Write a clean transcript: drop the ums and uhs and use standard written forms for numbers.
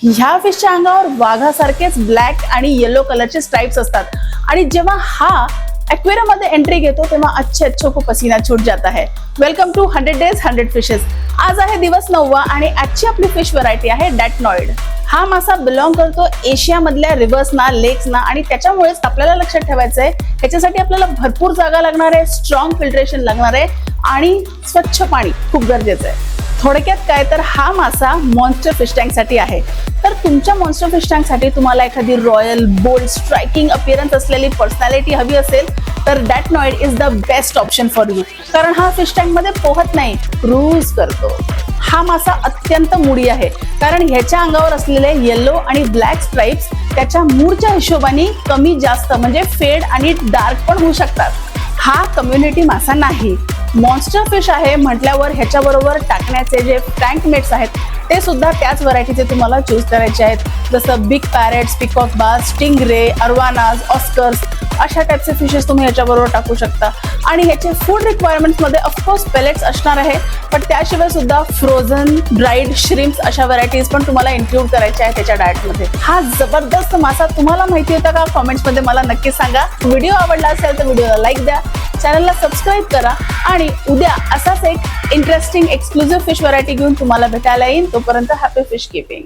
ह्या फिशच्या अंगावर वाघासारखेच ब्लॅक आणि येलो कलरचे स्ट्राइप्स असतात आणि जेव्हा हा एक्वेरियम मध्ये एंट्री घेतो तेव्हा अच्छे अच्छे को पसीना छूट जाता है। Welcome to 100 days 100 fishes. आज आहे दिवस 9वा आणि आजची आपली फिश व्हरायटी आहे डॅटनॉइड। हा मासा बिलॉंग करतो एशिया मधल्या रिव्हर्सना, लेक्सना आणि त्याच्यामुळेच आपल्याला लक्षात ठेवायचं आहे ह्याच्यासाठी आपल्याला भरपूर जागा लागणार आहे, स्ट्रॉंग फिल्ट्रेशन लागणार आहे आणि स्वच्छ पाणी खूप गरजेचं आहे। थोडक्यात काय तर हा मासा मॉन्स्टर फिश टँक साठी आहे। तर तुमच्या मॉन्स्टर फिश टँक साठी तुम्हाला एखादी रॉयल, बोल्ड, स्ट्रायकिंग अपीअरन्स असलेली पर्सनॅलिटी हवी असेल तर datnoid is the best option for you, कारण हा फिश टँक मध्ये पोहत नाही, क्रूज करतो। हा मासा अत्यंत मूडी आहे कारण ह्याच्या अंगावर असलेले येलो आणि ब्लॅक स्ट्राइप्स त्याच्या मूडच्या हिशोबाने कमी जास्त म्हणजे फेड आणि डार्क पण होऊ शकतात। हा कम्युनिटी मासा नाही, मॉन्स्टर फिश आहे म्हटल्यावर ह्याच्याबरोबर टाकण्याचे जे टँक मेट्स आहेत ते सुद्धा त्याच व्हरायटीचे तुम्हाला चूज करायचे आहेत, जसं big parrots, peacock bass, stingray, arowanas, oscars अशा टाईपचे फिशेस तुम्ही ह्याच्याबरोबर टाकू शकता। आणि ह्याचे फूड रिक्वायरमेंट्स मध्ये ऑफकोर्स पेलेट्स असणार आहे, पण त्याशिवाय सुद्धा फ्रोझन, ड्राईड श्रिम्प्स अशा व्हरायटीज पण तुम्हाला इन्क्लूड करायच्या आहेत त्याच्या डाएटमध्ये। हा जबरदस्त मासा तुम्हाला माहिती होता का? कमेंट्स मध्ये मला नक्की सांगा। व्हिडिओ आवडला असेल तर व्हिडिओला लाईक द्या, चॅनलला सबस्क्राईब करा आणि उद्या असाच एक इंटरेस्टिंग एक्सक्लुझिव्ह फिश व्हरायटी घेऊन तुम्हाला भेटायला येईन। तोपर्यंत हॅपी फिश कीपिंग।